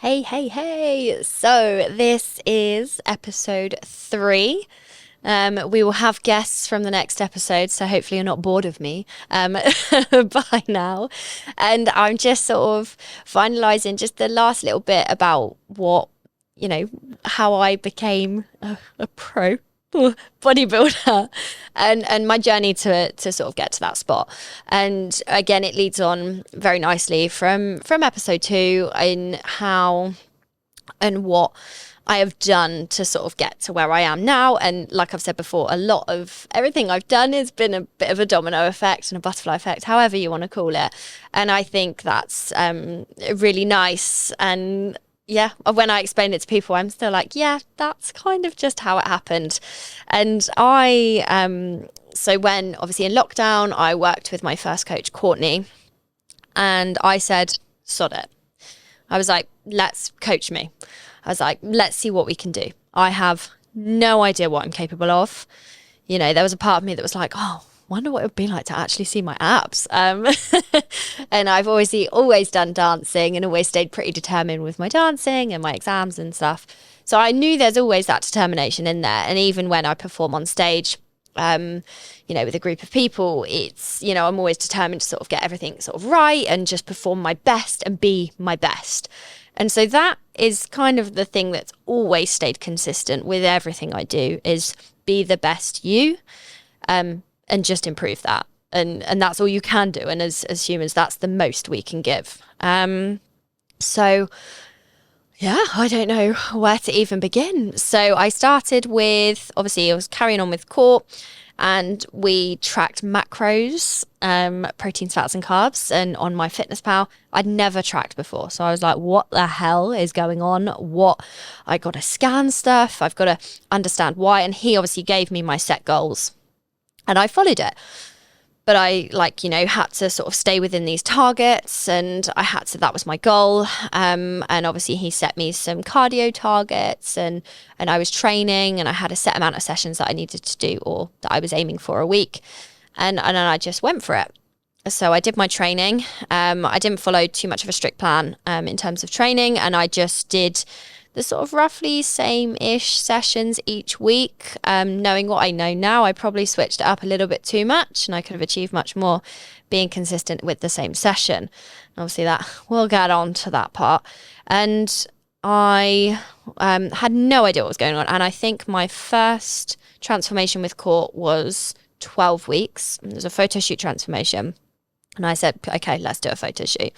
Hey, hey, hey. So this is episode 3. We will have guests from the next episode, so hopefully you're not bored of me by now. And I'm just sort of finalizing just the last little bit about you know, how I became a pro bodybuilder and my journey to sort of get to that spot. And again, it leads on very nicely from episode 2 in how and what I have done to sort of get to where I am now. And like I've said before, a lot of everything I've done has been a bit of a domino effect and a butterfly effect, however you want to call it. And I think that's really nice. And yeah, when I explain it to people, I'm still like, yeah, that's kind of just how it happened. And so when obviously in lockdown, I worked with my first coach, Courtney, and I said, sod it. I was like, let's coach me. I was like, let's see what we can do. I have no idea what I'm capable of. You know, there was a part of me that was like, oh, wonder what it would be like to actually see my abs. And I've always done dancing and always stayed pretty determined with my dancing and my exams and stuff. So I knew there's always that determination in there. And even when I perform on stage, with a group of people, it's, I'm always determined to sort of get everything sort of right and just perform my best and be my best. And so that is kind of the thing that's always stayed consistent with everything I do is be the best you, and just improve that. And that's all you can do. And as humans, that's the most we can give. So yeah, I don't know where to even begin. So I started with, obviously I was carrying on with Court and we tracked macros, proteins, fats and carbs, and on my MyFitnessPal. I'd never tracked before. So I was like, what the hell is going on? I got to scan stuff. I've got to understand why. And he obviously gave me my set goals and I followed it. But I had to sort of stay within these targets and that was my goal. And obviously he set me some cardio targets and I was training and I had a set amount of sessions that I needed to do or that I was aiming for a week. And then I just went for it. So I did my training. I didn't follow too much of a strict plan in terms of training, and I just did the sort of roughly same-ish sessions each week. Knowing what I know now, I probably switched it up a little bit too much and I could have achieved much more being consistent with the same session. Obviously that we'll get on to that part. And I had no idea what was going on. And I think my first transformation with Court was 12 weeks. It was a photo shoot transformation. And I said, okay, let's do a photo shoot.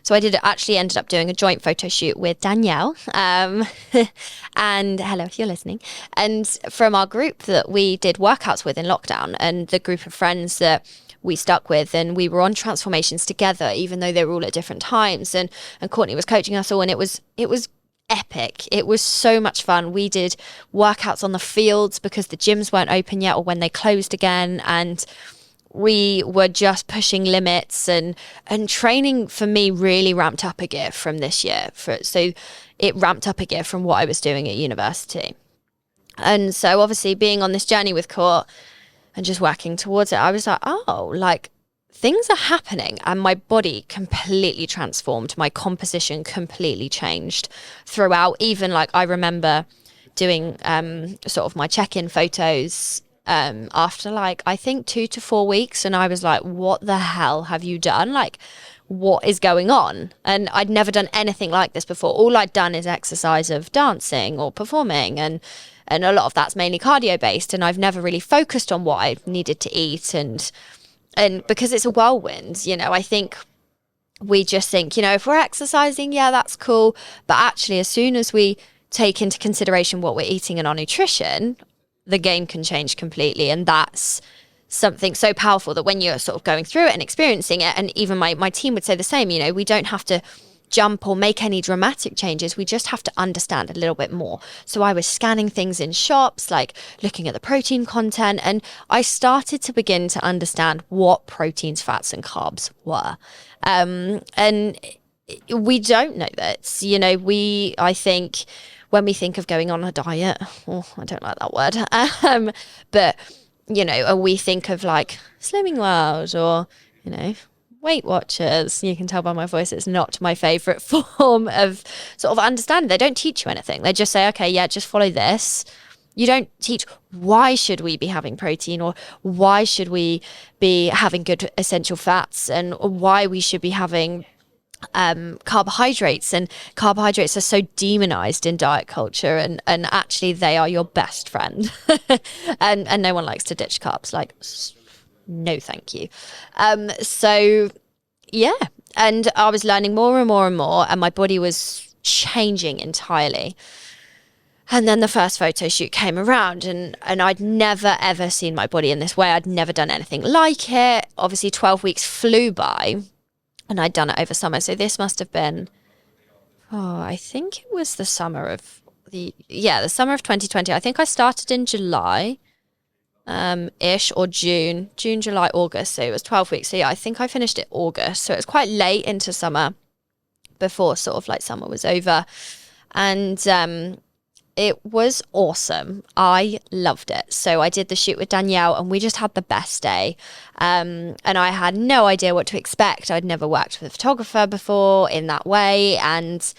So I ended up doing a joint photo shoot with Danielle. And hello, if you're listening. And from our group that we did workouts with in lockdown and the group of friends that we stuck with, and we were on transformations together, even though they were all at different times. And Courtney was coaching us all, and it was epic. It was so much fun. We did workouts on the fields because the gyms weren't open yet or when they closed again. And we were just pushing limits and training for me really ramped up a gear from this year. So it ramped up a gear from what I was doing at university. And so obviously being on this journey with Court and just working towards it, I was like, oh, like things are happening and my body completely transformed. My composition completely changed throughout. Even like I remember doing sort of my check-in photos after like I think 2 to 4 weeks, and I was like, what the hell have you done? Like, what is going on? And I'd never done anything like this before. All I'd done is exercise of dancing or performing, and a lot of that's mainly cardio based, and I've never really focused on what I needed to eat, and because it's a whirlwind, I think we just think, if we're exercising, yeah, that's cool, but actually as soon as we take into consideration what we're eating and our nutrition, the game can change completely. And that's something so powerful that when you're sort of going through it and experiencing it, and even my team would say the same, we don't have to jump or make any dramatic changes. We just have to understand a little bit more. So I was scanning things in shops, like looking at the protein content, and I started to begin to understand what proteins, fats and carbs were. And we don't know that, I think when we think of going on a diet, I don't like that word, but, we think of like Slimming World or, Weight Watchers, you can tell by my voice, it's not my favorite form of sort of understanding. They don't teach you anything. They just say, okay, yeah, just follow this. You don't teach why should we be having protein, or why should we be having good essential fats, and why we should be having carbohydrates. And carbohydrates are so demonized in diet culture, and actually they are your best friend. and no one likes to ditch carbs. Like, no thank you. So yeah, and I was learning more and more and more, and my body was changing entirely. And then the first photo shoot came around, and I'd never ever seen my body in this way. I'd never done anything like it. Obviously 12 weeks flew by, and I'd done it over summer. So this must have been, I think it was the summer of the summer of 2020. I think I started in July ish, or June, July, August. So it was 12 weeks. So yeah, I think I finished it August. So it was quite late into summer, before sort of like summer was over. And it was awesome. I loved it. So I did the shoot with Danielle, and we just had the best day. And I had no idea what to expect. I'd never worked with a photographer before in that way, and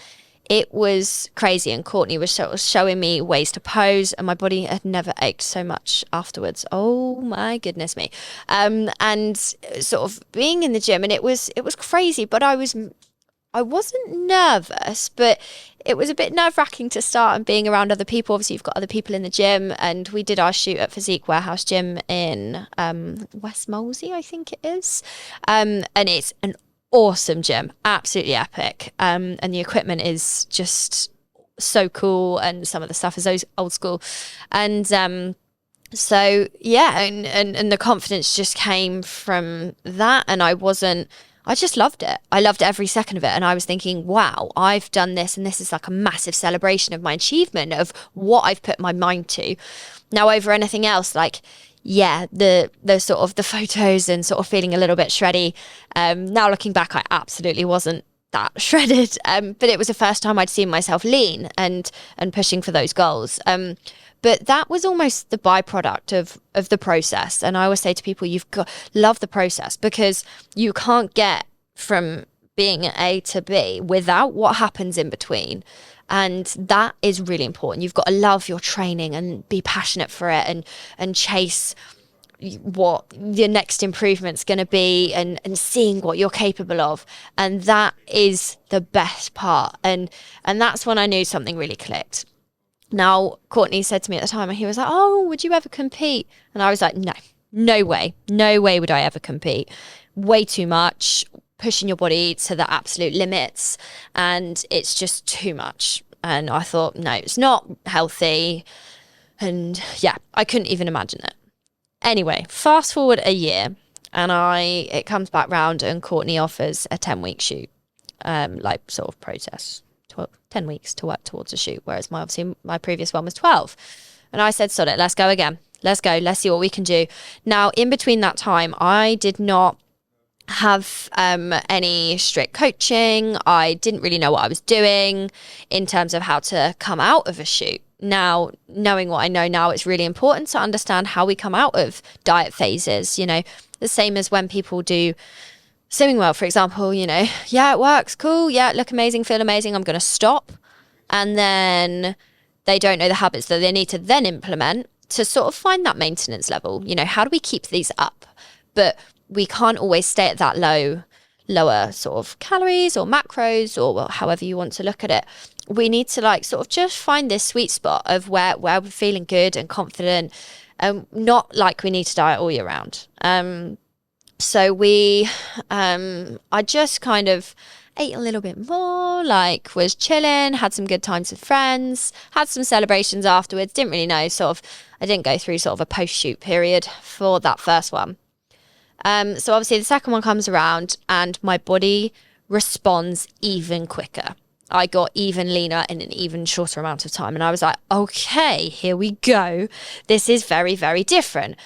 it was crazy. And Courtney was showing me ways to pose, and my body had never ached so much afterwards. Oh my goodness me. And sort of being in the gym, and it was crazy, but I wasn't nervous, but it was a bit nerve-wracking to start, and being around other people. Obviously, you've got other people in the gym, and we did our shoot at Physique Warehouse Gym in West Molesey, I think it is. And it's an awesome gym, absolutely epic. And the equipment is just so cool, and some of the stuff is old school. And so yeah, and the confidence just came from that, and I just loved it. I loved every second of it. And I was thinking, wow, I've done this, and this is like a massive celebration of my achievement, of what I've put my mind to. Now, over anything else, like, yeah, the sort of the photos and sort of feeling a little bit shreddy. Now looking back, I absolutely wasn't that shredded. But it was the first time I'd seen myself lean and pushing for those goals. But that was almost the byproduct of the process. And I always say to people, you've got love the process, because you can't get from being A to B without what happens in between. And that is really important. You've got to love your training and be passionate for it, and chase what your next improvement's going to be, and seeing what you're capable of. And that is the best part. And that's when I knew something really clicked. Now, Courtney said to me at the time, and he was like, oh, would you ever compete? And I was like, no way would I ever compete. Way too much, pushing your body to the absolute limits, and it's just too much. And I thought, no, it's not healthy. And yeah, I couldn't even imagine it. Anyway, fast forward a year, and it comes back round, and Courtney offers a 10-week shoot, like sort of process. 10 weeks to work towards a shoot, whereas my previous one was 12. And I said, sod it, let's go again. Let's go. Let's see what we can do. Now, in between that time, I did not have any strict coaching. I didn't really know what I was doing in terms of how to come out of a shoot. Now, knowing what I know now, it's really important to understand how we come out of diet phases. You know, the same as when people do swimming well, for example, you know, yeah, it works, cool, yeah, look amazing, feel amazing, I'm going to stop. And then they don't know the habits that they need to then implement to sort of find that maintenance level. You know, how do we keep these up? But we can't always stay at that lower sort of calories or macros, or however you want to look at it. We need to like sort of just find this sweet spot of where we're feeling good and confident, not like we need to diet all year round. So I just kind of ate a little bit more, like was chilling, had some good times with friends, had some celebrations afterwards, didn't really know, sort of, I didn't go through sort of a post-shoot period for that first one. So obviously the second one comes around, and my body responds even quicker. I got even leaner in an even shorter amount of time. And I was like, okay, here we go. This is very, very different.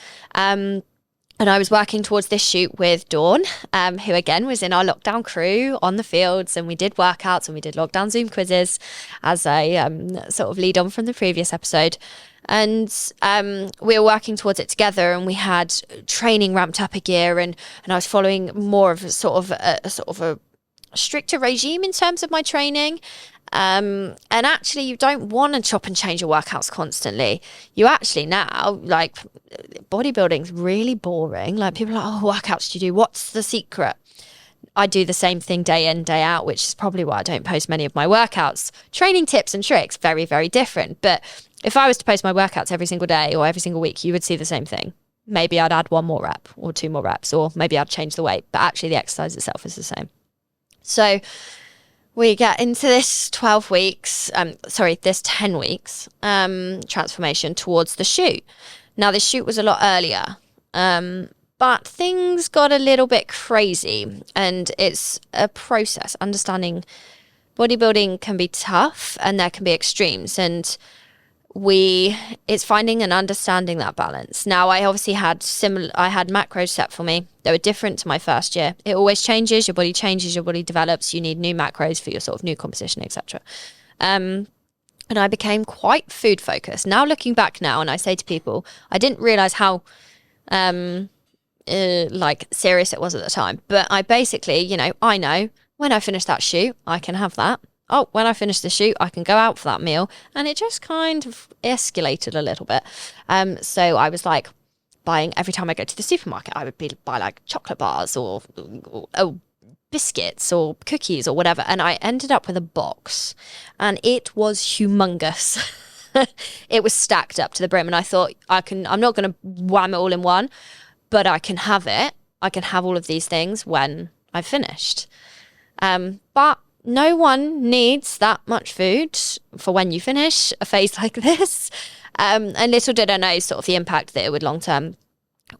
And I was working towards this shoot with Dawn, who again was in our lockdown crew on the fields, and we did workouts and we did lockdown Zoom quizzes as a sort of lead on from the previous episode. And we were working towards it together, and we had training ramped up a gear, and I was following more of a sort of a stricter regime in terms of my training. And actually, you don't want to chop and change your workouts constantly. You actually now, like, bodybuilding's really boring. Like, people are like, oh, workouts do you do? What's the secret? I do the same thing day in, day out, which is probably why I don't post many of my workouts. Training tips and tricks, very, very different. But if I was to post my workouts every single day or every single week, you would see the same thing. Maybe I'd add 1 more rep or 2 more reps, or maybe I'd change the weight. But actually, the exercise itself is the same. So we get into this 12 weeks, this 10 weeks transformation towards the shoot. Now, the shoot was a lot earlier, but things got a little bit crazy, and it's a process. Understanding bodybuilding can be tough and there can be extremes, and it's finding and understanding that balance. Now, I obviously had macros set for me. They were different to my first year. It always changes, your body changes, your body develops, you need new macros for your sort of new composition, etc. And I became quite food focused. Now, looking back now, and I say to people, I didn't realize how serious it was at the time. But I basically, I know when I finish that shoot, I can have that. Oh, when I finish the shoot, I can go out for that meal. And it just kind of escalated a little bit. So I was like buying, every time I go to the supermarket, I would buy like chocolate bars or biscuits or cookies or whatever. And I ended up with a box, and it was humongous. It was stacked up to the brim. And I thought, I'm not going to wham it all in one, but I can have it. I can have all of these things when I've finished. But no one needs that much food for when you finish a phase like this. And little did I know sort of the impact that it would long term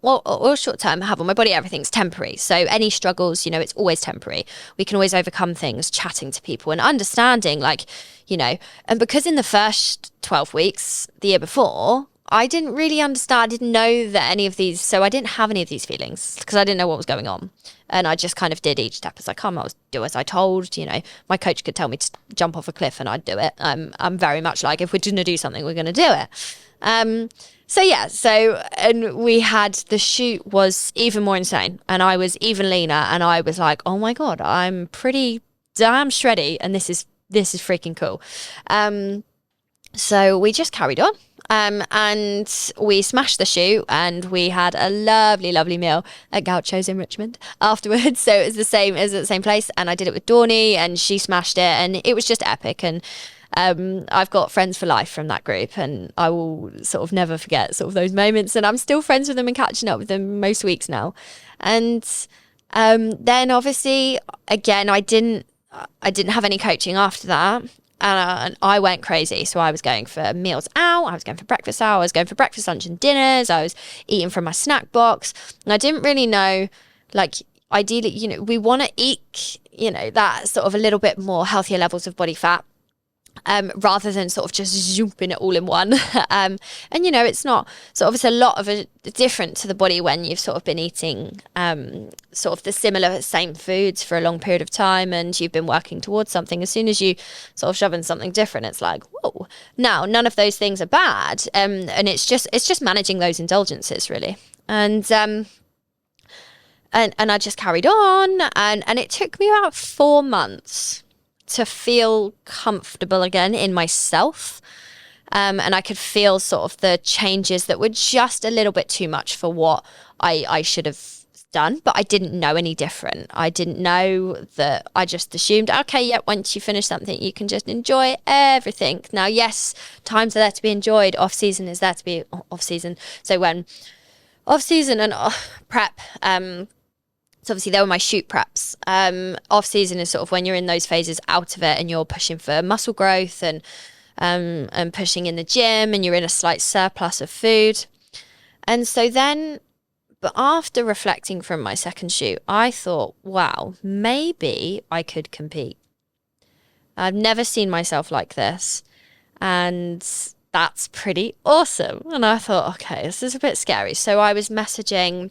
or short term have on my body. Everything's temporary. So any struggles, it's always temporary. We can always overcome things chatting to people and understanding, and because in the first 12 weeks, the year before, I didn't really understand, I didn't know that any of these, so I didn't have any of these feelings because I didn't know what was going on. And I just kind of did each step as I come. I would do as I told, my coach could tell me to jump off a cliff and I'd do it. I'm very much like, if we're going to do something, we're going to do it. And we had, the shoot was even more insane, and I was even leaner, and I was like, oh my God, I'm pretty damn shreddy, and this is freaking cool. So we just carried on. And we smashed the shoot, and we had a lovely, lovely meal at Gaucho's in Richmond afterwards. So it was the same place, and I did it with Dawny, and she smashed it, and it was just epic. And I've got friends for life from that group, and I will sort of never forget sort of those moments. And I'm still friends with them and catching up with them most weeks now. And then obviously, again, I didn't have any coaching after that. And I went crazy. So I was going for meals out. I was going for breakfast out. I was going for breakfast, lunch and dinners. I was eating from my snack box. And I didn't really know, ideally, we want to eat, that sort of a little bit more healthier levels of body fat. Rather than sort of just zooming it all in one. It's not, so obviously a lot of it different to the body when you've sort of been eating sort of the same foods for a long period of time, and you've been working towards something. As soon as you sort of shove in something different, it's like, whoa. Now, none of those things are bad. And it's just managing those indulgences, really. And I just carried on, and it took me about 4 months to feel comfortable again in myself. And I could feel sort of the changes that were just a little bit too much for what I should have done, but I didn't know any different. I didn't know that. I just assumed, okay, yeah, once you finish something, you can just enjoy everything. Now, yes, times are there to be enjoyed. Off season is there to be off season. So when off season and prep, so obviously they were my shoot preps. Off season is sort of when you're in those phases out of it, and you're pushing for muscle growth and pushing in the gym, and you're in a slight surplus of food. And so then, but after reflecting from my second shoot, I thought, wow, maybe I could compete. I've never seen myself like this, and that's pretty awesome. And I thought, okay, this is a bit scary. So I was messaging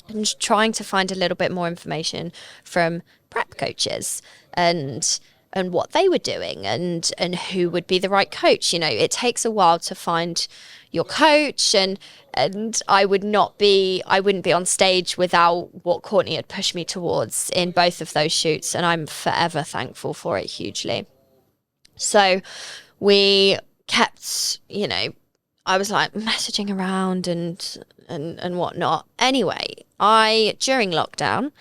and trying to find a little bit more information from prep coaches and what they were doing and who would be the right coach. You know, it takes a while to find your coach, and I wouldn't be on stage without what Courtney had pushed me towards in both of those shoots, and I'm forever thankful for it hugely. So we kept, you know, I was like messaging around and whatnot. Anyway, during lockdown,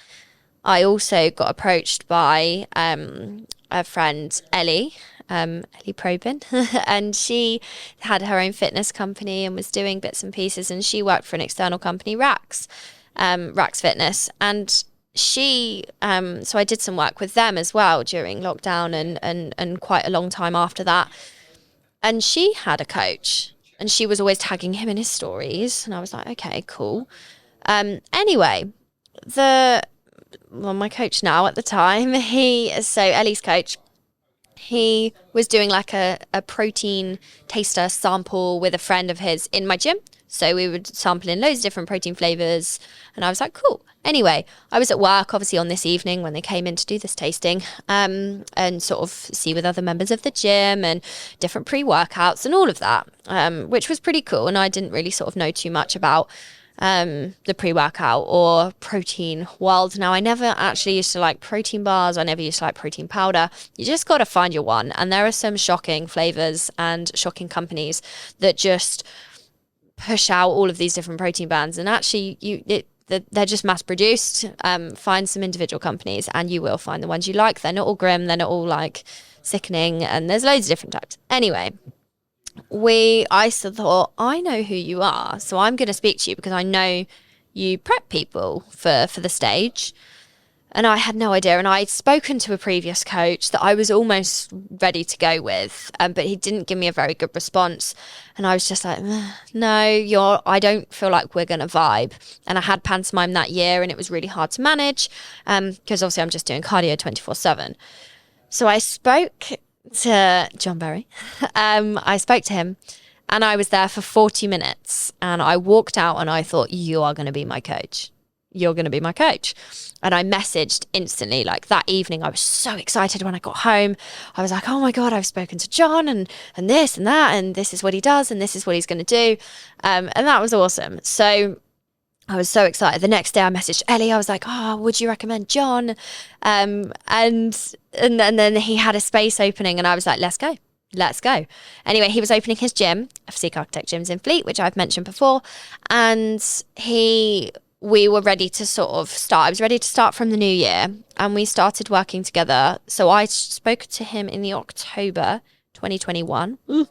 I also got approached by a friend, Ellie Probin, and she had her own fitness company and was doing bits and pieces, and she worked for an external company, Rax Fitness, and she so I did some work with them as well during lockdown and quite a long time after that. And she had a coach, and she was always tagging him in his stories, and I was like, okay, cool. Anyway, my coach now at the time, Ellie's coach, he was doing like a protein taster sample with a friend of his in my gym. So we would sample in loads of different protein flavors, and I was like, cool. Anyway, I was at work, obviously, on this evening when they came in to do this tasting, and sort of see with other members of the gym and different pre-workouts and all of that, which was pretty cool. And I didn't really sort of know too much about the pre-workout or protein world. Now, I never actually used to like protein bars. I never used to like protein powder. You just got to find your one. And there are some shocking flavors and shocking companies that just push out all of these different protein bands. And actually, they're just mass produced. Find some individual companies and you will find the ones you like. They're not all grim. They're not all like sickening. And there's loads of different types. Anyway, I still thought, I know who you are, so I'm going to speak to you because I know you prep people for the stage. And I had no idea. And I'd spoken to a previous coach that I was almost ready to go with, but he didn't give me a very good response. And I was just like, no, I don't feel like we're going to vibe. And I had pantomime that year, and it was really hard to manage because obviously I'm just doing cardio 24/7. So I spoke to John Berry. I spoke to him, and I was there for 40 minutes, and I walked out and I thought, you are going to be my coach. You're going to be my coach. And I messaged instantly, like that evening. I was so excited when I got home. I was like, oh my God, I've spoken to John and this and that, and this is what he does, and this is what he's going to do. And that was awesome. So I was so excited. The next day I messaged Ellie. I was like, would you recommend John? And then he had a space opening, and I was like, let's go. Anyway, he was opening his gym, Physique Architect Gyms in Fleet, which I've mentioned before. And we were ready to sort of start. I was ready to start from the new year, and we started working together. So I spoke to him in the October 2021. Ooh,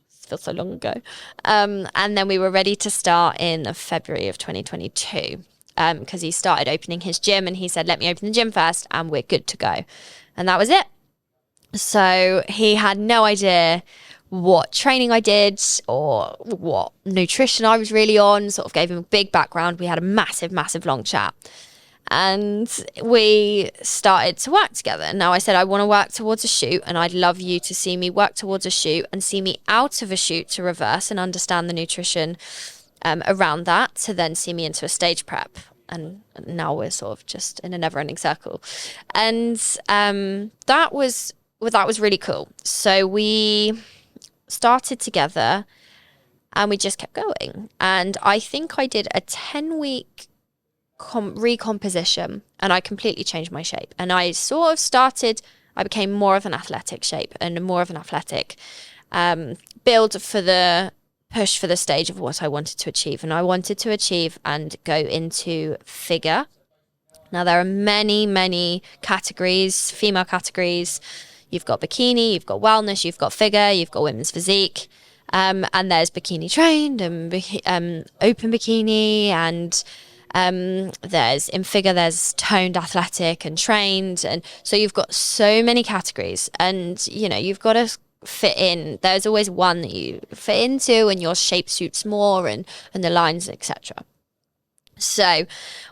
feels so long ago. And then we were ready to start in February of 2022 because he started opening his gym, and he said, let me open the gym first and we're good to go. And that was it. So he had no idea what training I did or what nutrition I was really on. Sort of gave him a big background. We had a massive long chat, and we started to work together. Now I said, I want to work towards a shoot, and I'd love you to see me work towards a shoot and see me out of a shoot to reverse and understand the nutrition around that, to then see me into a stage prep. And now we're sort of just in a never-ending circle. And that was really cool. So we started together and we just kept going. And I think I did a 10-week recomposition, and I completely changed my shape. And I became more of an athletic shape and more of an athletic build for the push for the stage of what I wanted to achieve. And I wanted to achieve and go into figure. Now there are many categories, female categories. You've got bikini, you've got wellness, you've got figure, you've got women's physique, and there's bikini trained and open bikini, and there's in figure, there's toned athletic and trained, and so you've got so many categories, and you know you've got to fit in. There's always one that you fit into, and your shape suits more, and the lines, etc. So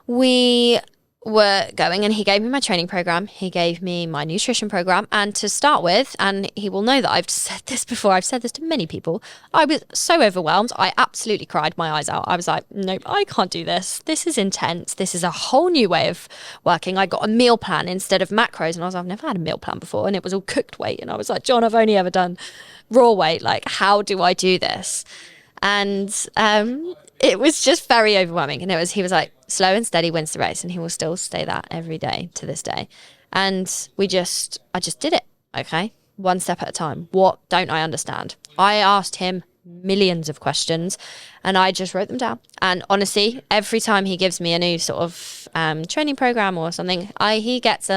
we were going, and he gave me my training program, he gave me my nutrition program, and to start with, and he will know that I've said this before, I've said this to many people, I was so overwhelmed. I absolutely cried my eyes out. I was like, nope, I can't do this. This is intense. This is a whole new way of working. I got a meal plan instead of macros, and I was like, I've never had a meal plan before, and it was all cooked weight, and I was like, John, I've only ever done raw weight. Like, how do I do this? And it was just very overwhelming. And he was like, slow and steady wins the race. And he will still say that every day to this day. And I just did it. Okay. One step at a time. What don't I understand? I asked him millions of questions and I just wrote them down. And honestly, every time he gives me a new sort of training program or something, he gets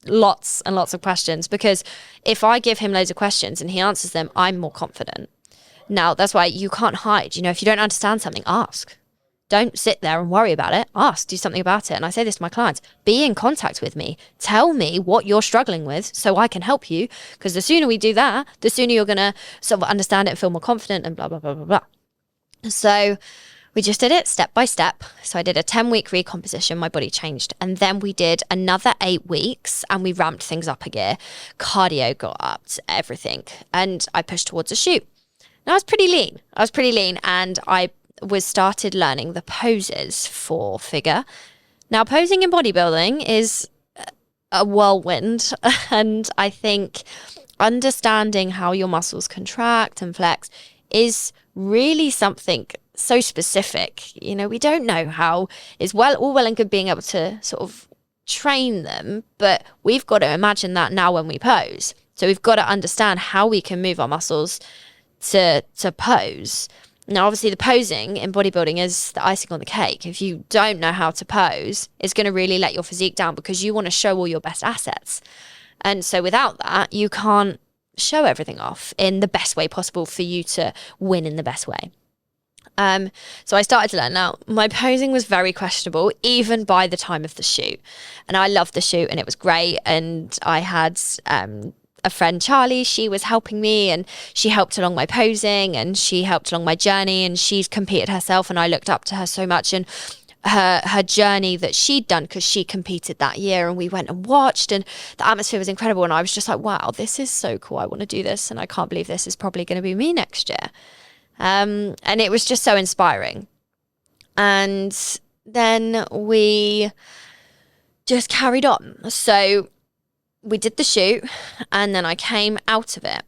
lots and lots of questions, because if I give him loads of questions and he answers them, I'm more confident. Now, that's why you can't hide. You know, if you don't understand something, ask. Don't sit there and worry about it. Ask, do something about it. And I say this to my clients, be in contact with me. Tell me what you're struggling with so I can help you. Because the sooner we do that, the sooner you're going to sort of understand it and feel more confident and blah, blah, blah, blah, blah. So we just did it step by step. So I did a 10-week recomposition. My body changed. And then we did another 8 weeks and we ramped things up a gear. Cardio got up to everything. And I pushed towards a shoot. Now, I was pretty lean and I started learning the poses for figure. Now, posing in bodybuilding is a whirlwind, and I think understanding how your muscles contract and flex is really something so specific. You know, we don't know how. It's all well and good being able to sort of train them, but we've got to imagine that now when we pose. So we've got to understand how we can move our muscles to pose. Now, obviously, the posing in bodybuilding is the icing on the cake. If you don't know how to pose, it's going to really let your physique down, because you want to show all your best assets. And so without that, you can't show everything off in the best way possible for you to win in the best way. So I started to learn. Now, my posing was very questionable, even by the time of the shoot. And I loved the shoot and it was great. And I had a friend, Charlie, she was helping me and she helped along my posing and she helped along my journey, and she's competed herself and I looked up to her so much, and her journey that she'd done, because she competed that year, and we went and watched and the atmosphere was incredible, and I was just like, wow, this is so cool. I want to do this and I can't believe this is probably going to be me next year. And it was just so inspiring. And then we just carried on. So we did the shoot and then I came out of it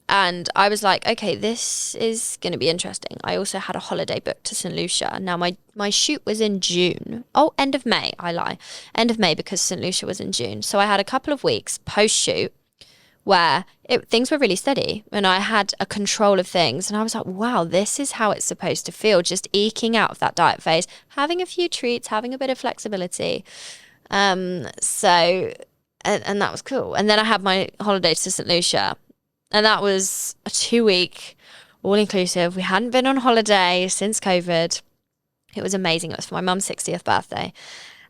and I was like, okay, this is going to be interesting. I also had a holiday booked to St. Lucia. Now my shoot was in June. Oh, end of May. I lie. End of May, because St. Lucia was in June. So I had a couple of weeks post shoot where things were really steady and I had a control of things. And I was like, wow, this is how it's supposed to feel. Just eking out of that diet phase, having a few treats, having a bit of flexibility. And that was cool. And then I had my holiday to St. Lucia, and that was a 2-week all-inclusive. We hadn't been on holiday since COVID. It was amazing. It was for my mum's 60th birthday.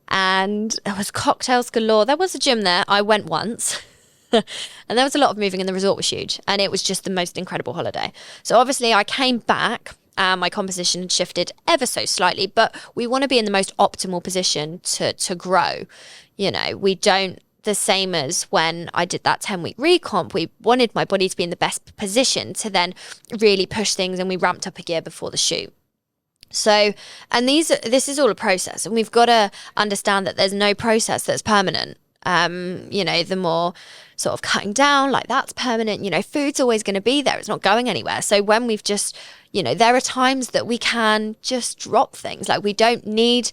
And there was cocktails galore. There was a gym there. I went once. And there was a lot of moving and the resort was huge. And it was just the most incredible holiday. So obviously I came back. My composition had shifted ever so slightly, but we want to be in the most optimal position to grow. You know, we don't, the same as when I did that 10-week recomp, we wanted my body to be in the best position to then really push things, and we ramped up a gear before the shoot. So, and this is all a process, and we've got to understand that there's no process that's permanent. You know, the more sort of cutting down, like that's permanent. You know, food's always going to be there. It's not going anywhere. So when we've just, you know, there are times that we can just drop things. Like we don't need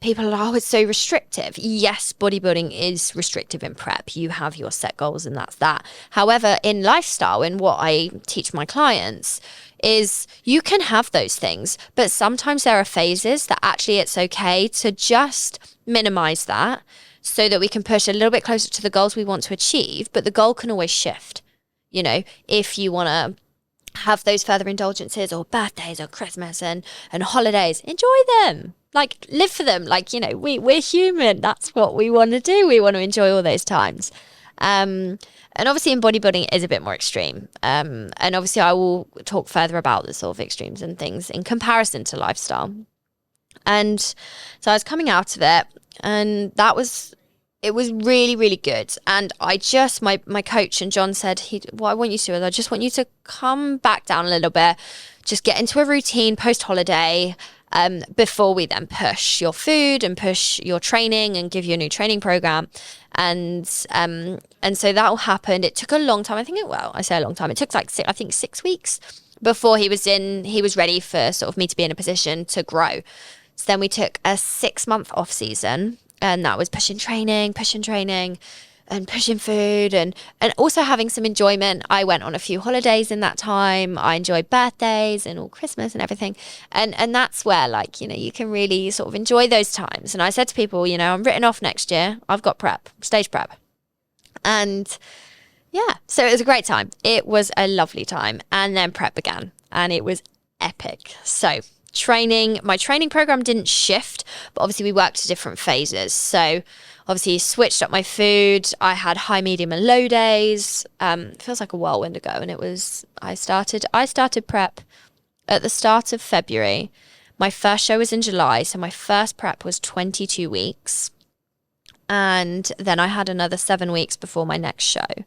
people are, oh, it's so restrictive. Yes, bodybuilding is restrictive in prep. You have your set goals and that's that. However, in lifestyle, in what I teach my clients, is you can have those things, but sometimes there are phases that actually it's okay to just minimize that so that we can push a little bit closer to the goals we want to achieve, but the goal can always shift. You know, if you want to have those further indulgences or birthdays or Christmas and holidays, enjoy them. Like, live for them. Like, you know, we're human. That's what we want to do. We want to enjoy all those times. And obviously in bodybuilding it is a bit more extreme. And obviously I will talk further about the sort of extremes and things in comparison to lifestyle. And so I was coming out of it, and it was really, really good. And my coach and John said, what I want you to do is I just want you to come back down a little bit, just get into a routine post holiday, before we then push your food and push your training and give you a new training program. And so that all happened. It took a long time. I say a long time. It took like 6 weeks before he was ready for sort of me to be in a position to grow. So then we took a 6-month off season, and that was pushing training and pushing food and also having some enjoyment. I went on a few holidays in that time. I enjoyed birthdays and all Christmas and everything. And that's where, like, you know, you can really sort of enjoy those times. And I said to people, you know, I'm written off next year. I've got stage prep. And yeah, so it was a great time. It was a lovely time. And then prep began, and it was epic. So my training program didn't shift, but obviously we worked to different phases. So obviously switched up my food. I had high, medium and low days. Feels like a whirlwind ago. And I started prep at the start of February. My first show was in July. So my first prep was 22 weeks. And then I had another 7 weeks before my next show.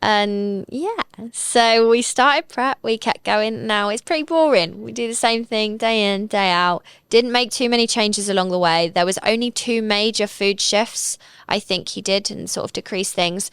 And yeah, so we started prep, we kept going. Now it's pretty boring. We do the same thing day in, day out. Didn't make too many changes along the way. There was only 2 major food shifts I think he did, and sort of decrease things.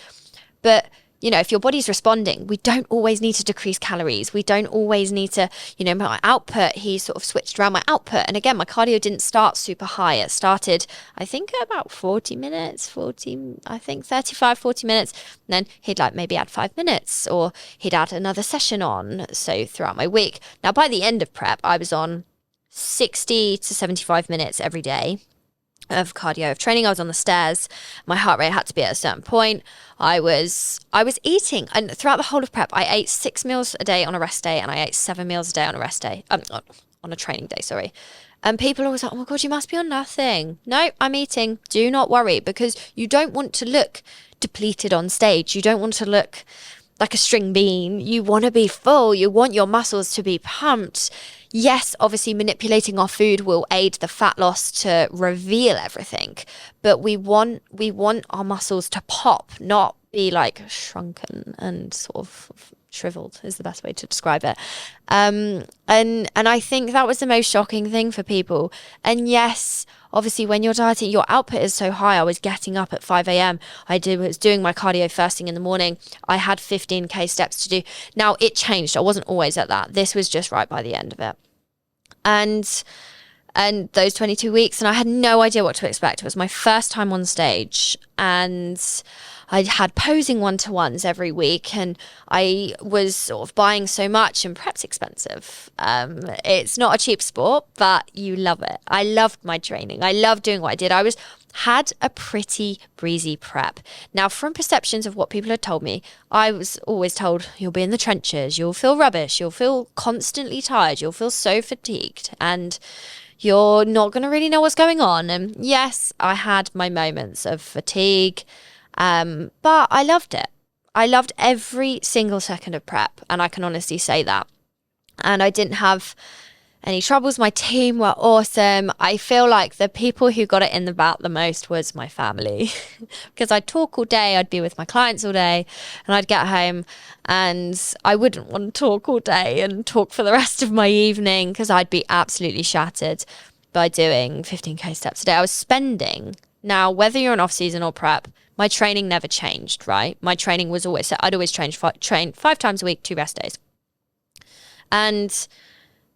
But you know, if your body's responding, we don't always need to decrease calories. We don't always need to, you know, my output, he sort of switched around my output. And again, my cardio didn't start super high. It started, I think, about 40 minutes, 35, 40 minutes. And then he'd like maybe add 5 minutes, or he'd add another session on. So throughout my week. Now, by the end of prep, I was on 60 to 75 minutes every day of cardio, of training. I was on the stairs. My heart rate had to be at a certain point. I was eating, and throughout the whole of prep, I ate 6 meals a day on a rest day, and I ate 7 meals a day on a rest day. On a training day, sorry. And people are always like, oh my God, you must be on nothing. No, I'm eating. Do not worry, because you don't want to look depleted on stage. You don't want to look like a string bean. You want to be full. You want your muscles to be pumped. Yes, obviously manipulating our food will aid the fat loss to reveal everything, but we want our muscles to pop, not be like shrunken and sort of shriveled is the best way to describe it. And I think that was the most shocking thing for people. And yes, obviously when you're dieting, your output is so high. I was getting up at 5 a.m. was doing my cardio first thing in the morning. I had 15K steps to do. Now it changed. I wasn't always at that. This was just right by the end of it. And those 22 weeks, and I had no idea what to expect. It was my first time on stage, and I had posing one-to-ones every week, and I was sort of buying so much, and prep's expensive. It's not a cheap sport, but you love it. I loved my training. I loved doing what I did. Had a pretty breezy prep. Now, from perceptions of what people had told me, I was always told, you'll be in the trenches, you'll feel rubbish, you'll feel constantly tired, you'll feel so fatigued, and you're not going to really know what's going on. And yes, I had my moments of fatigue, but I loved it. I loved every single second of prep, and I can honestly say that. And I didn't have any troubles. My team were awesome. I feel like the people who got it in the bout the most was my family, because I'd talk all day. I'd be with my clients all day, and I'd get home and I wouldn't want to talk all day and talk for the rest of my evening, because I'd be absolutely shattered by doing 15K steps a day. I was spending, now whether you're in off season or prep, my training never changed, right? My training was always, I'd always train 5 times a week, 2 rest days. And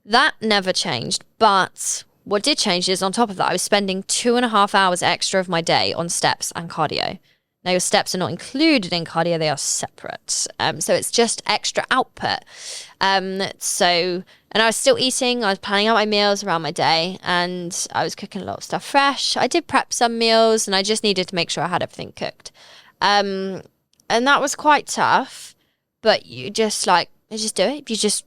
that never changed. But what did change is, on top of that, I was spending 2.5 hours extra of my day on steps and cardio. Now, your steps are not included in cardio, they are separate. So it's just extra output. And I was still eating, I was planning out my meals around my day, and I was cooking a lot of stuff fresh. I did prep some meals, and I just needed to make sure I had everything cooked. And that was quite tough, but you just do it. You just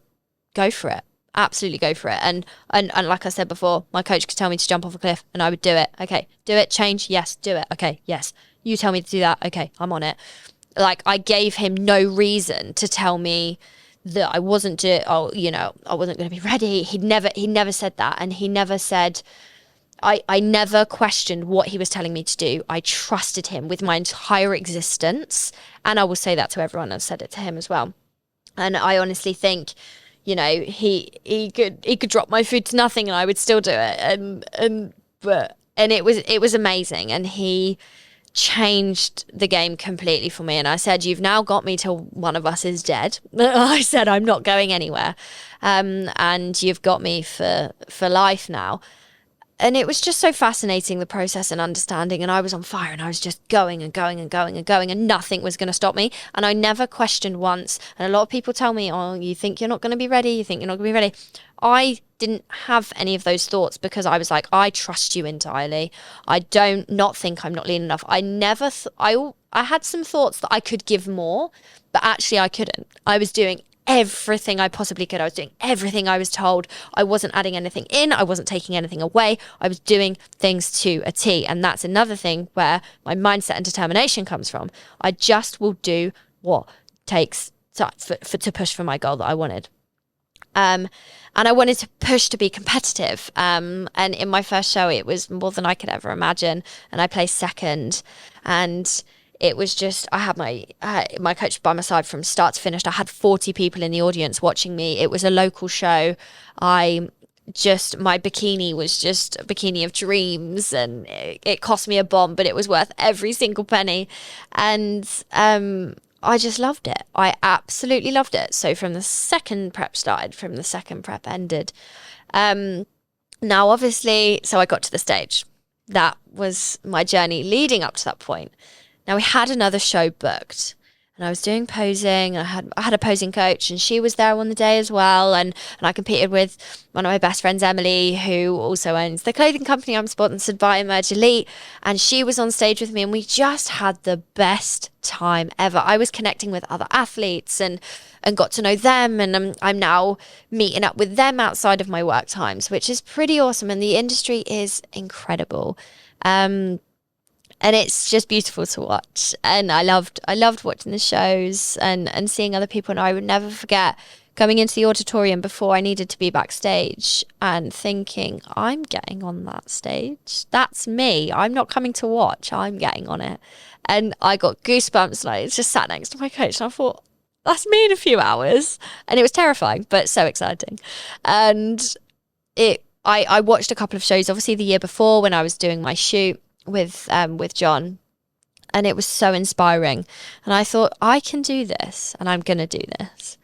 go for it. Absolutely go for it. And like I said before, my coach could tell me to jump off a cliff, and I would do it. Okay, do it, change, yes, do it. Okay, yes. You tell me to do that. Okay, I'm on it. Like, I gave him no reason to tell me that I wasn't I wasn't going to be ready. He never said that. And he never said, I never questioned what he was telling me to do. I trusted him with my entire existence. And I will say that to everyone. I've said it to him as well. And I honestly think, he could drop my food to nothing and I would still do it. And it was amazing. And he changed the game completely for me. And I said, you've now got me till one of us is dead. I said, I'm not going anywhere. And you've got me for life now. And it was just so fascinating, the process and understanding. And I was on fire and I was just going and going and going and going, and nothing was going to stop me. And I never questioned once. And a lot of people tell me, oh, you think you're not going to be ready? You think you're not going to be ready? I didn't have any of those thoughts because I was like, I trust you entirely. I don't not think I'm not lean enough. I never, I had some thoughts that I could give more, but actually I couldn't. I was doing everything I possibly could. I was doing everything I was told. I wasn't adding anything in. I wasn't taking anything away. I was doing things to a T. And that's another thing where my mindset and determination comes from. I just will do what takes to push for my goal that I wanted. And I wanted to push to be competitive. And in my first show, it was more than I could ever imagine. And I placed second. And it was just, I had my coach by my side from start to finish. I had 40 people in the audience watching me. It was a local show. My bikini was just a bikini of dreams, and it cost me a bomb, but it was worth every single penny. And I just loved it. I absolutely loved it. So from the second prep started, from the second prep ended. Now, obviously, so I got to the stage. That was my journey leading up to that point. Now, we had another show booked, and I was doing posing. I had a posing coach, and she was there on the day as well. And I competed with one of my best friends, Emily, who also owns the clothing company I'm sponsored by, Emerge Elite. And she was on stage with me, and we just had the best time ever. I was connecting with other athletes and got to know them. And I'm now meeting up with them outside of my work times, which is pretty awesome. And the industry is incredible. And it's just beautiful to watch. And I loved watching the shows and seeing other people. And I would never forget coming into the auditorium before I needed to be backstage and thinking, I'm getting on that stage. That's me. I'm not coming to watch. I'm getting on it. And I got goosebumps, and I just sat next to my coach and I thought, that's me in a few hours. And it was terrifying, but so exciting. And I watched a couple of shows, obviously the year before when I was doing my shoot with John, and it was so inspiring. And I thought, I can do this, and I'm gonna do this.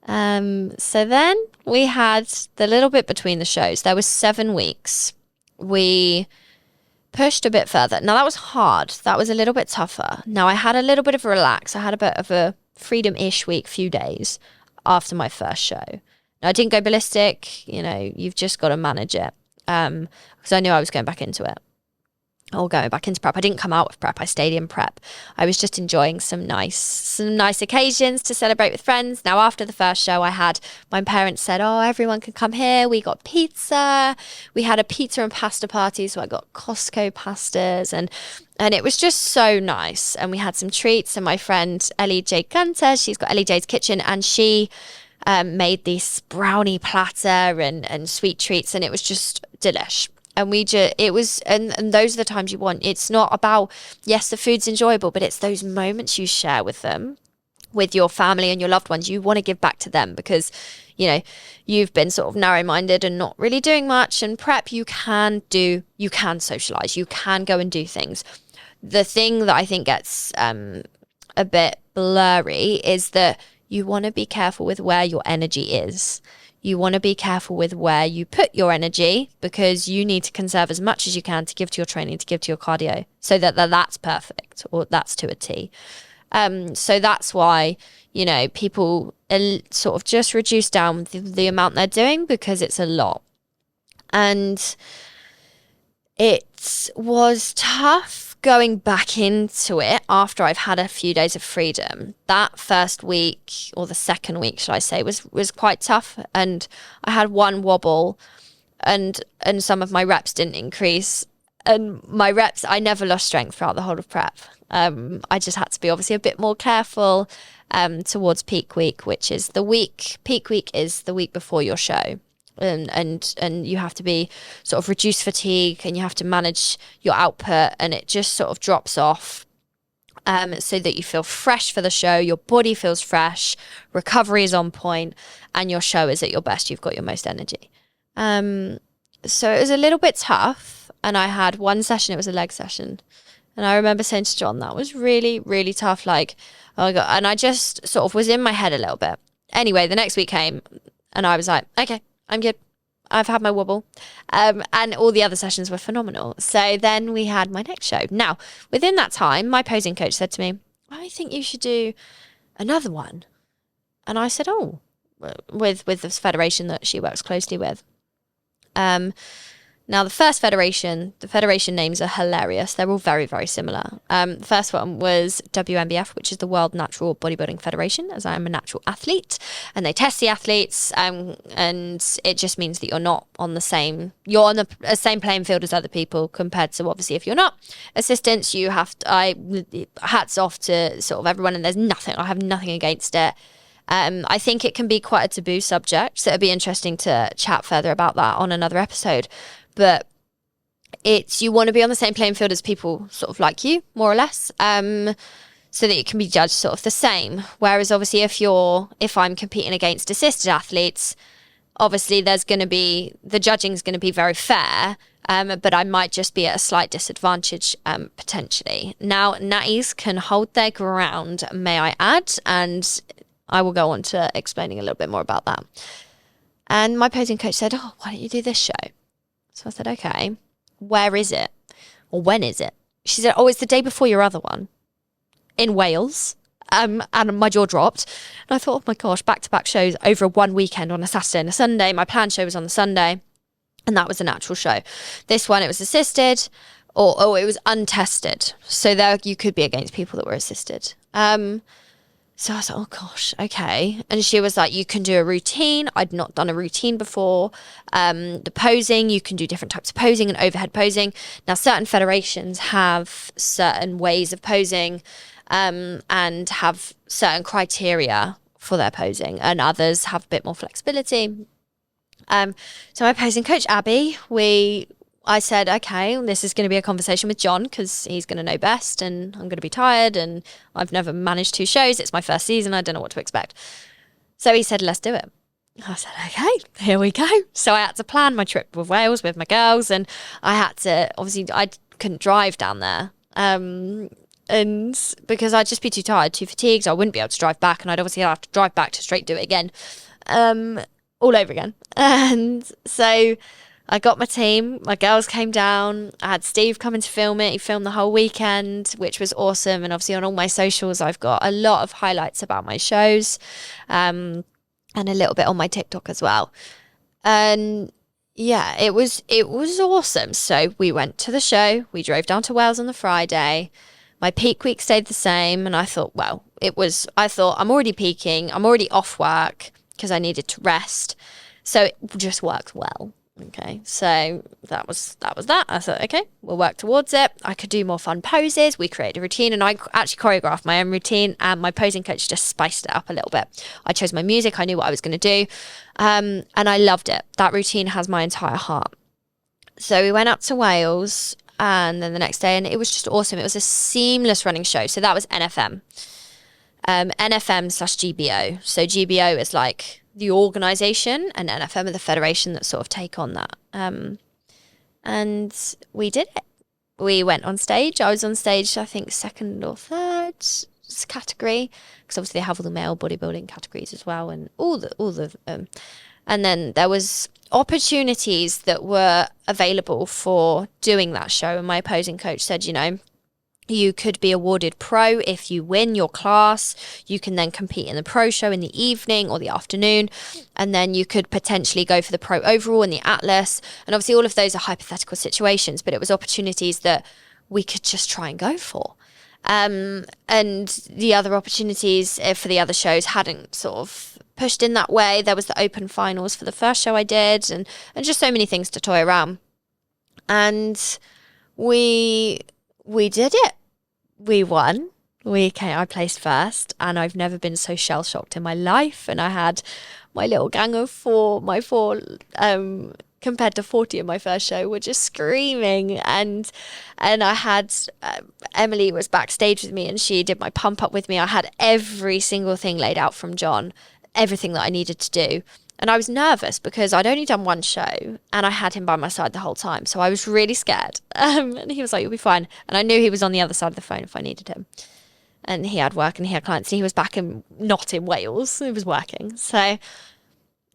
So then we had the little bit between the shows. There was 7 weeks. We pushed a bit further. Now that was hard. That was a little bit tougher. Now I had a little bit of a relax. I had a bit of a freedom-ish week, few days after my first show. Now I didn't go ballistic. You've just got to manage it. Because I knew I was going back into it. Or going back into prep. I didn't come out of prep. I stayed in prep. I was just enjoying some nice occasions to celebrate with friends. Now, after the first show, my parents said, oh, everyone can come here. We got pizza. We had a pizza and pasta party. So I got Costco pastas, and it was just so nice. And we had some treats. And my friend Ellie J. Gunter, she's got Ellie J's Kitchen, and she made this brownie platter and sweet treats. And it was just delish. And and those are the times you want. It's not about, yes, the food's enjoyable, but it's those moments you share with them, with your family and your loved ones. You want to give back to them because, you've been sort of narrow-minded and not really doing much. And prep, you can socialize, you can go and do things. The thing that I think gets a bit blurry is that you want to be careful with where your energy is. You want to be careful with where you put your energy, because you need to conserve as much as you can to give to your training, to give to your cardio, so that's perfect, or that's to a T. So that's why, people sort of just reduce down the amount they're doing, because it's a lot. And it was tough going back into it after I've had a few days of freedom. That first week, or the second week, should I say, was quite tough. And I had one wobble, and some of my reps didn't increase. And my reps, I never lost strength throughout the whole of prep. I just had to be obviously a bit more careful towards peak week, which is peak week is the week before your show. And you have to be sort of reduce fatigue, and you have to manage your output, and it just sort of drops off so that you feel fresh for the show, your body feels fresh, recovery is on point, and your show is at your best. You've got your most energy. So it was a little bit tough, and I had one session, it was a leg session. And I remember saying to John, that was really, really tough. Like, oh my God. And I just sort of was in my head a little bit. Anyway, the next week came, and I was like, okay, I'm good. I've had my wobble. And all the other sessions were phenomenal. So then we had my next show. Now, within that time, my posing coach said to me, I think you should do another one. And I said, oh, with this federation that she works closely with. Now, the federation names are hilarious. They're all very, very similar. The first one was WNBF, which is the World Natural Bodybuilding Federation, as I am a natural athlete. And they test the athletes, and it just means that you're on the same playing field as other people, compared to, obviously, if you're not assistants, you have to, hats off to sort of everyone, and I have nothing against it. I think it can be quite a taboo subject, so it'd be interesting to chat further about that on another episode. But you want to be on the same playing field as people sort of like you, more or less, so that you can be judged sort of the same. Whereas obviously if I'm competing against assisted athletes, obviously the judging's going to be very fair, but I might just be at a slight disadvantage potentially. Now, natties can hold their ground, may I add, and I will go on to explaining a little bit more about that. And my posing coach said, oh, why don't you do this show? So I said, okay, where is it? Or when is it? She said, oh, it's the day before your other one in Wales. And my jaw dropped. And I thought, oh my gosh, back-to-back shows over one weekend on a Saturday and a Sunday. My planned show was on the Sunday, and that was a natural show. This one, it was assisted, or it was untested. So there you could be against people that were assisted. So I was like, oh gosh, okay. And she was like, you can do a routine. I'd not done a routine before. The posing, you can do different types of posing and overhead posing. Now, certain federations have certain ways of posing and have certain criteria for their posing, and others have a bit more flexibility. So my posing coach, Abby, I said, okay, this is going to be a conversation with John, because he's going to know best, and I'm going to be tired, and I've never managed 2 shows. It's my first season. I don't know what to expect. So he said, let's do it. I said, okay, here we go. So I had to plan my trip with Wales with my girls, and I had to, obviously, I couldn't drive down there. And because I'd just be too tired, too fatigued, I wouldn't be able to drive back, and I'd obviously have to drive back to straight do it again, all over again. And so I got my team, my girls came down, I had Steve coming to film it. He filmed the whole weekend, which was awesome. And obviously on all my socials, I've got a lot of highlights about my shows, and a little bit on my TikTok as well. And yeah, it was awesome. So we went to the show, we drove down to Wales on the Friday. My peak week stayed the same, and I thought, I'm already peaking, I'm already off work because I needed to rest. So it just worked well. Okay, so that was that. I thought, okay, we'll work towards it. I could do more fun poses. We created a routine, and I actually choreographed my own routine, and my posing coach just spiced it up a little bit. I chose my music. I knew what I was going to do, and I loved it. That routine has my entire heart. So we went up to Wales, and then the next day, and it was just awesome. It was a seamless running show. So that was NFM. NFM/GBO. So GBO is like the organisation, and NFM are the federation that sort of take on that. And we did it. We went on stage. I was on stage, I think, 2nd or 3rd category, because obviously they have all the male bodybuilding categories as well, and all the and then there was opportunities that were available for doing that show, and my opposing coach said, you could be awarded pro if you win your class. You can then compete in the pro show in the evening or the afternoon, and then you could potentially go for the pro overall in the Atlas. And obviously all of those are hypothetical situations, but it was opportunities that we could just try and go for. And the other opportunities for the other shows hadn't sort of pushed in that way. There was the open finals for the first show I did, and just so many things to toy around. And we did it. We won. I placed first, and I've never been so shell shocked in my life. And I had my little gang of four compared to 40 in my first show were just screaming, and I had Emily was backstage with me, and she did my pump up with me. I had every single thing laid out from John, everything that I needed to do. And I was nervous because I'd only done one show and I had him by my side the whole time. So I was really scared. And he was like, you'll be fine. And I knew he was on the other side of the phone if I needed him. And he had work and he had clients. And he was back not in Wales. He was working. So,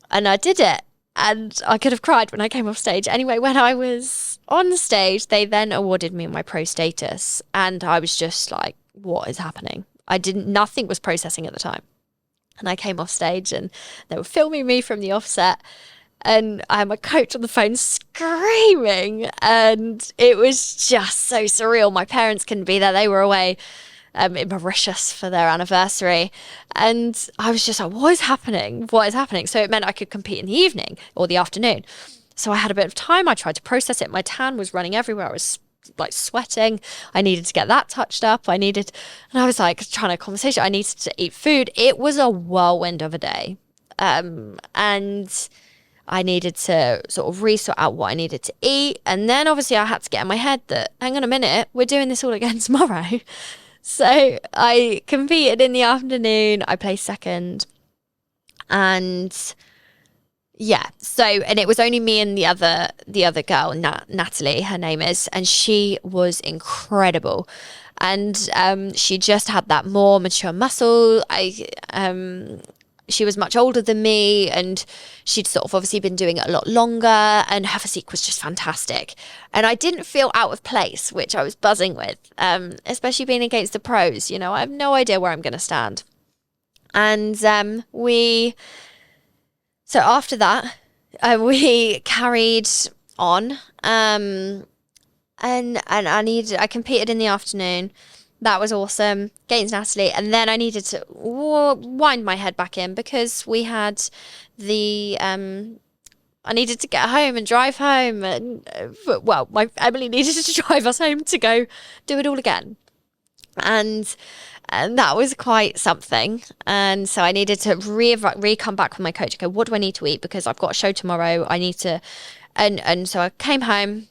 and I did it. And I could have cried when I came off stage. Anyway, when I was on stage, they then awarded me my pro status. And I was just like, what is happening? Nothing was processing at the time. And I came off stage and they were filming me from the offset. And I had my coach on the phone screaming. And it was just so surreal. My parents couldn't be there. They were away in Mauritius for their anniversary. And I was just like, what is happening? What is happening? So it meant I could compete in the evening or the afternoon. So I had a bit of time. I tried to process it. My tan was running everywhere. I was like sweating. I needed to get that touched up. And I was like trying to conversation. I needed to eat food. It was a whirlwind of a day. And I needed to sort of resort out what I needed to eat. And then obviously I had to get in my head that, hang on a minute, we're doing this all again tomorrow. So I competed in the afternoon. I placed second. And yeah, and it was only me and the other girl, Natalie, her name is, and she was incredible. And she just had that more mature muscle. She was much older than me, and she'd sort of obviously been doing it a lot longer, and her physique was just fantastic. And I didn't feel out of place, which I was buzzing with, especially being against the pros. You know, I have no idea where I'm going to stand. And so after that, we carried on, and I competed in the afternoon. That was awesome against Natalie. And then I needed to wind my head back in because we had I needed to get home and drive home. And, Emily needed to drive us home to go do it all again. And that was quite something. And so I needed to come back with my coach. Okay, what do I need to eat? Because I've got a show tomorrow. I need to, and so I came home,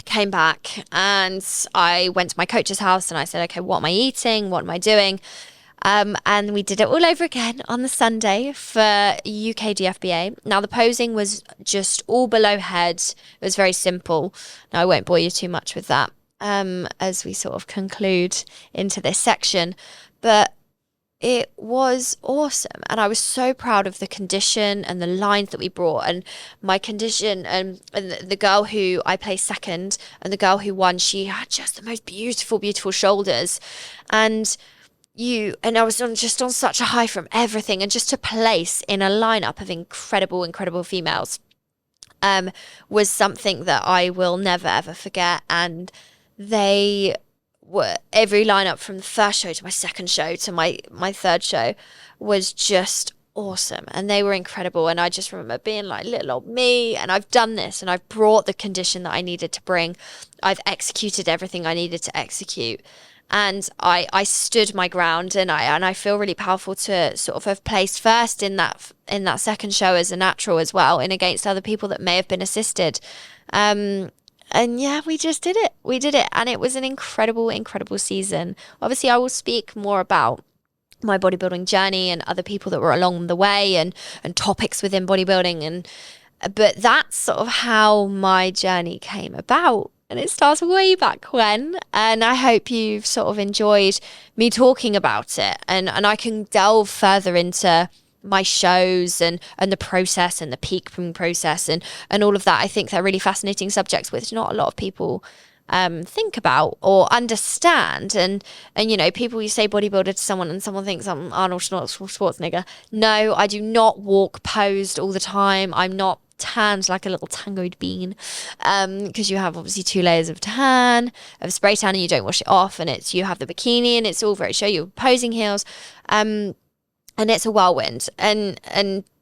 came back, and I went to my coach's house and I said, okay, what am I eating? What am I doing? And we did it all over again on the Sunday for UK DFBA. Now the posing was just all below head. It was very simple. Now I won't bore you too much with that as we sort of conclude into this section, but it was awesome. And I was so proud of the condition and the lines that we brought, and my condition, and the girl who I placed second and the girl who won, she had just the most beautiful shoulders. And I was on such a high from everything, and just to place in a lineup of incredible females was something that I will never ever forget. And they were, every lineup from the first show to my second show to my third show was just awesome, and they were incredible. And I just remember being like, little old me, and I've done this, and I've brought the condition that I needed to bring. I've executed everything I needed to execute, and I stood my ground, and I feel really powerful to sort of have placed first in that second show as a natural as well, and against other people that may have been assisted. And yeah, we just did it. We did it. And it was an incredible season. Obviously, I will speak more about my bodybuilding journey and other people that were along the way, and topics within bodybuilding. But that's sort of how my journey came about. And it starts way back when. And I hope you've sort of enjoyed me talking about it. And I can delve further into my shows and the process and the peaking process and all of that. I think they're really fascinating subjects which not a lot of people think about or understand. And you know, people, you say bodybuilder to someone and someone thinks I'm Arnold Schwarzenegger. No, I do not walk posed all the time. I'm not tanned like a little tangoed bean, because you have obviously 2 layers of spray tan, and you don't wash it off, and you have the bikini, and it's all very show you posing heels. and it's a whirlwind. And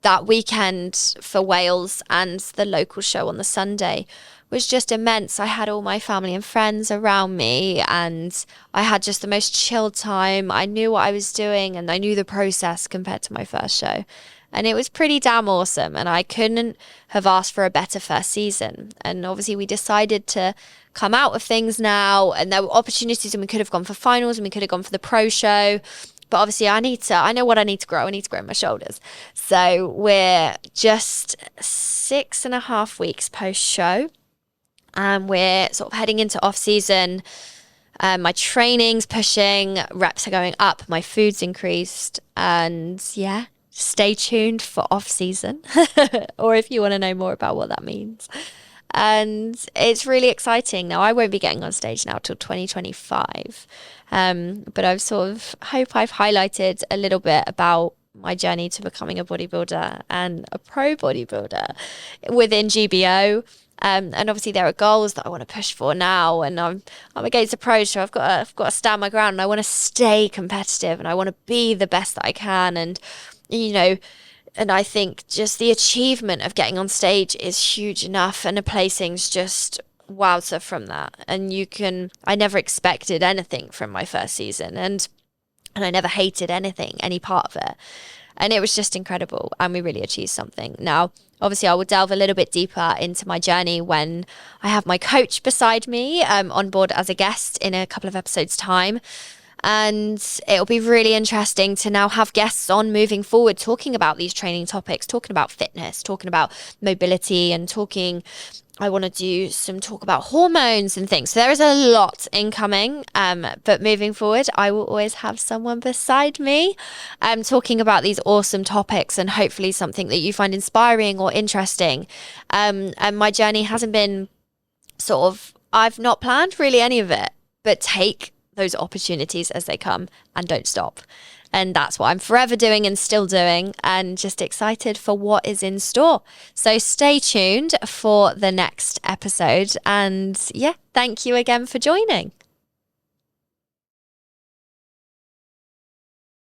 that weekend for Wales and the local show on the Sunday was just immense. I had all my family and friends around me, and I had just the most chilled time. I knew what I was doing, and I knew the process compared to my first show. And it was pretty damn awesome. And I couldn't have asked for a better first season. And obviously, we decided to come out of things now. And there were opportunities, and we could have gone for finals, and we could have gone for the pro show. But obviously, I know what I need to grow. I need to grow my shoulders. So we're just 6.5 weeks post show. And we're sort of heading into off season. My training's pushing, reps are going up, my food's increased, and yeah, stay tuned for off season, or if you want to know more about what that means. And it's really exciting. Now, I won't be getting on stage now till 2025, but I've sort of hope I've highlighted a little bit about my journey to becoming a bodybuilder and a pro bodybuilder within GBO. And obviously there are goals that I want to push for now, and I'm against a pro, so I've got to stand my ground, and I want to stay competitive, and I want to be the best that I can, and and I think just the achievement of getting on stage is huge enough, and the placing's just wowza from that. And I never expected anything from my first season, and I never hated any part of it. And it was just incredible, and we really achieved something. Now, obviously, I will delve a little bit deeper into my journey when I have my coach beside me on board as a guest in a couple of episodes' time. And it'll be really interesting to now have guests on moving forward, talking about these training topics, talking about fitness, talking about mobility, and I want to do some talk about hormones and things. So there is a lot incoming, but moving forward, I will always have someone beside me talking about these awesome topics, and hopefully something that you find inspiring or interesting. And my journey hasn't been I've not planned really any of it, but take those opportunities as they come and don't stop. And that's what I'm forever doing and still doing, and just excited for what is in store. So stay tuned for the next episode. And yeah, thank you again for joining.